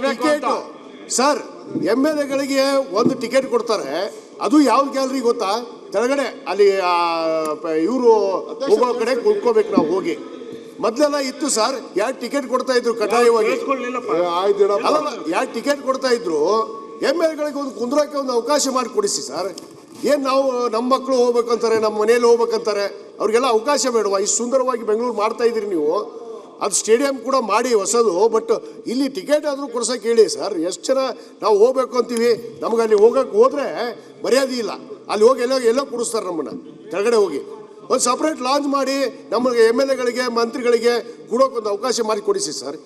Ticket sir MLA-ಗಳಿಗೆ ಒಂದು ticket ಕೊಡ್ತಾರೆ, ಅದು ಯಾವ್ದು ಗ್ಯಾಲರಿ ಗೊತ್ತಾ? ಕೆಳಗಡೆ ಅಲ್ಲಿ ಇವರು ಹೋಗೋ ಕಡೆ ಕುಳ್ಕೋಬೇಕು ನಾವು ಹೋಗಿ. ಮೊದಲೆಲ್ಲ ಇತ್ತು ಸರ್, 2 ಟಿಕೆಟ್ ಕೊಡ್ತಾ ಇದ್ರು ಕಡ್ಡಾಯವಾಗಿ. ಅಲ್ಲ 2 ಟಿಕೆಟ್ ಕೊಡ್ತಾ ಇದ್ರು. MLA-ಗಳಿಗೆ ಒಂದು ಕುಂದ್ರಕ್ಕೆ ಒಂದು ಅವಕಾಶ ಮಾಡಿ ಕೊಡಿಸಿ ಸರ್. ಏನು ನಾವು ನಮ್ಮ ಮಕ್ಕಳು ಹೋಗ್ಬೇಕಂತಾರೆ, ನಮ್ಮ ಮನೇಲಿ ಹೋಗ್ಬೇಕಂತಾರೆ, ಅವ್ರಿಗೆಲ್ಲ ಅವಕಾಶ ಬೇಡವಾ? ಇಷ್ಟು ಸುಂದರವಾಗಿ ಬೆಂಗಳೂರು ಮಾಡ್ತಾ ಇದ್ರಿ ನೀವು, ಅದು ಸ್ಟೇಡಿಯಂ ಕೂಡ ಮಾಡಿ ಹೊಸದು. ಬಟ್ ಇಲ್ಲಿ ಟಿಕೆಟ್ ಆದರೂ ಕೊಡ್ಸೋಕೆ ಹೇಳಿ ಸರ್. ಎಷ್ಟು ಜನ ನಾವು ಹೋಗ್ಬೇಕು ಅಂತೀವಿ, ನಮ್ಗೆ ಅಲ್ಲಿ ಹೋದ್ರೆ ಮರ್ಯಾದೆ ಇಲ್ಲ. ಅಲ್ಲಿ ಹೋಗಿ ಎಲ್ಲೋ ಕೊಡಿಸ್ತಾರೆ ನಮ್ಮನ್ನು. ಕೆಳಗಡೆ ಹೋಗಿ ಒಂದು ಸಪ್ರೇಟ್ ಲಾಂಚ್ ಮಾಡಿ ನಮಗೆ MLA-ಗಳಿಗೆ ಮಂತ್ರಿಗಳಿಗೆ ಕೊಡೋಕೊಂದು ಅವಕಾಶ ಮಾಡಿ ಕೊಡಿಸಿ ಸರ್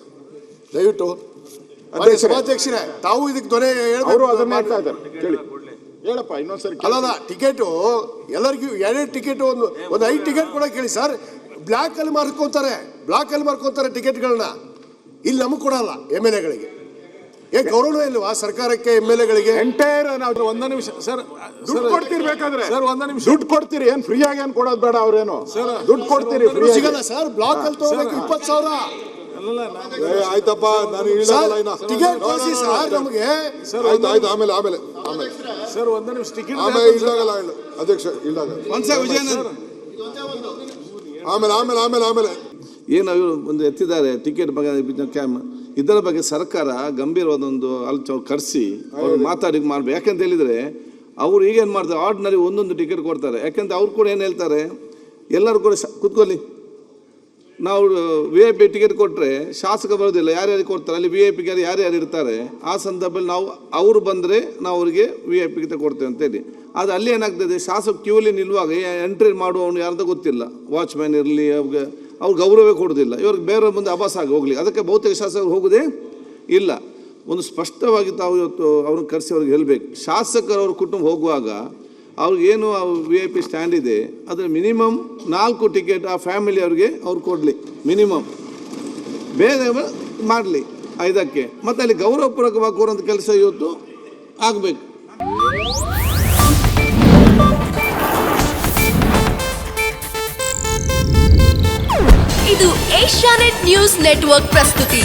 ದಯವಿಟ್ಟು. ಸಭಾಧ್ಯಕ್ಷರೇ, ತಾವು ಇದಕ್ಕೆ ದೊರೆ ಹೇಳ್ಬೇಕು. ಹೇಳಪ್ಪ ಇನ್ನೊಂದ್ಸರಿ. ಅಲ್ಲ ಟಿಕೆಟು ಎಲ್ಲರಿಗೂ 2 ಟಿಕೆಟ್ ಒಂದು 5 ಟಿಕೆಟ್ ಕೊಡೋಕೆ ಹೇಳಿ ಸರ್. ಬ್ಲ್ಯಾಕಲ್ಲಿ ಮಾರ್ಕೊಂತಾರೆ ಟಿಕೆಟ್ಗಳನ್ನ. ಇಲ್ಲಿ ನಮಗೆ ಕೊಡಲ್ಲ MLA-ಗಳಿಗೆ. ಗೌರವ ಇಲ್ವಾ ಸರ್ಕಾರಕ್ಕೆ MLA-ಗಳಿಗೆ? ಎಂಟೈರ್ ನಾವು ಒಂದ ನಿಮಿಷ ಸರ್, ದುಡ್ಡು ಕೊಡ್ತಿರ್ಬೇಕಾದ್ರೆ ಸರ್, ಒಂದ ನಿಮಿಷ ದುಡ್ಡು ಕೊಡ್ತೀರಿ. ಏನ್ ಫ್ರೀ ಆಗಿ ಏನ್ ಕೊಡೋದು ಬೇಡ. ಅವ್ರೇನು ದುಡ್ಡು ಕೊಡ್ತೀರಿ, ಫ್ರೀ ಸಿಗಲ್ಲ ಸರ್. ಬ್ಲಾಕ್ ಅಲ್ಲಿ ತಗೋಬೇಕು 20,000. ಆಯ್ತಪ್ಪ, ನಾನು ಟಿಕೆಟ್ ಕೊಡಿಸಿ ಸರ್ ನಮಗೆ. ಆಯ್ತು ಆಮೇಲೆ ಸರ್ ಒಂದ ನಿಮಿಷ ಟಿಕೆಟ್ ಇಲ್ಲಾಗಲ್ಲ ಅಧ್ಯಕ್ಷ, ಇಲ್ಲಾಗ ಆಮೇಲೆ ಏನು ಒಂದು ಎತ್ತಿದ್ದಾರೆ ಟಿಕೆಟ್ ಬಗ್ಗೆ. ಇದರ ಬಗ್ಗೆ ಸರ್ಕಾರ ಗಂಭೀರವಾದೊಂದು ಕರೆಸಿ ಅವ್ರು ಮಾತಾಡಿ ಮಾಡ್ಬೇಕು. ಯಾಕಂತ ಹೇಳಿದರೆ ಅವ್ರು ಈಗೇನು ಮಾಡ್ತಾರೆ, ಆರ್ಡಿನರಿ ಒಂದೊಂದು ಟಿಕೆಟ್ ಕೊಡ್ತಾರೆ. ಯಾಕಂತ ಅವ್ರು ಕೂಡ ಏನು ಹೇಳ್ತಾರೆ, ಎಲ್ಲರೂ ಕೂಡ ಕೂತ್ಕೊಳ್ಳಿ, ನಾವು VIP ಟಿಕೆಟ್ ಕೊಟ್ಟರೆ ಶಾಸಕ ಬರೋದಿಲ್ಲ, ಯಾರ್ಯಾರಿಗೆ ಕೊಡ್ತಾರೆ ಅಲ್ಲಿ VIP ಯಾರ್ಯಾರು ಇರ್ತಾರೆ, ಆ ಸಂದರ್ಭದಲ್ಲಿ ನಾವು ಅವರು ಬಂದರೆ ನಾವು ಅವರಿಗೆ VIP ಟಿಕೆಟ್ ಕೊಡ್ತೇವೆ ಅಂತೇಳಿ. ಅದು ಅಲ್ಲಿ ಏನಾಗ್ತದೆ, ಶಾಸಕ ಕ್ಯೂಲಿ ನಿಲ್ಲುವಾಗ ಎಂಟ್ರಿ ಮಾಡುವವನು ಯಾರ್ದು ಗೊತ್ತಿಲ್ಲ, ವಾಚ್ಮ್ಯಾನ್ ಇರಲಿ, ಅವ್ರು ಗೌರವ ಕೊಡೋದಿಲ್ಲ, ಇವ್ರಿಗೆ ಬೇರೆ ಮುಂದೆ ಅಭಾಸ ಆಗಿ ಹೋಗಲಿ. ಅದಕ್ಕೆ ಬಹುತೇಕ ಶಾಸಕರು ಹೋಗೋದೇ ಇಲ್ಲ. ಒಂದು ಸ್ಪಷ್ಟವಾಗಿ ತಾವು ಇವತ್ತು ಅವ್ರನ್ನ ಕರೆಸಿ ಅವ್ರಿಗೆ ಹೇಳಬೇಕು, ಶಾಸಕರು ಅವ್ರ ಕುಟುಂಬ ಹೋಗುವಾಗ ಅವ್ರಿಗೇನು VIP ಸ್ಟ್ಯಾಂಡ್ ಇದೆ ಅದ್ರ ಮಿನಿಮಮ್ 4 ಟಿಕೆಟ್ ಆ ಫ್ಯಾಮಿಲಿ ಅವ್ರಿಗೆ ಅವ್ರು ಕೊಡಲಿ, ಮಿನಿಮಮ್ ಬೇರೆ ಮಾಡಲಿ 5ಕ್ಕೆ. ಮತ್ತು ಅಲ್ಲಿ ಗೌರವಪೂರ್ವಕವಾಗಿ ಕೋರೋಂಥ ಕೆಲಸ ಇವತ್ತು ಆಗಬೇಕು. ಇದು ಏಷ್ಯಾನೆಟ್ ನ್ಯೂಸ್ ನೆಟ್ವರ್ಕ್ ಪ್ರಸ್ತುತಿ.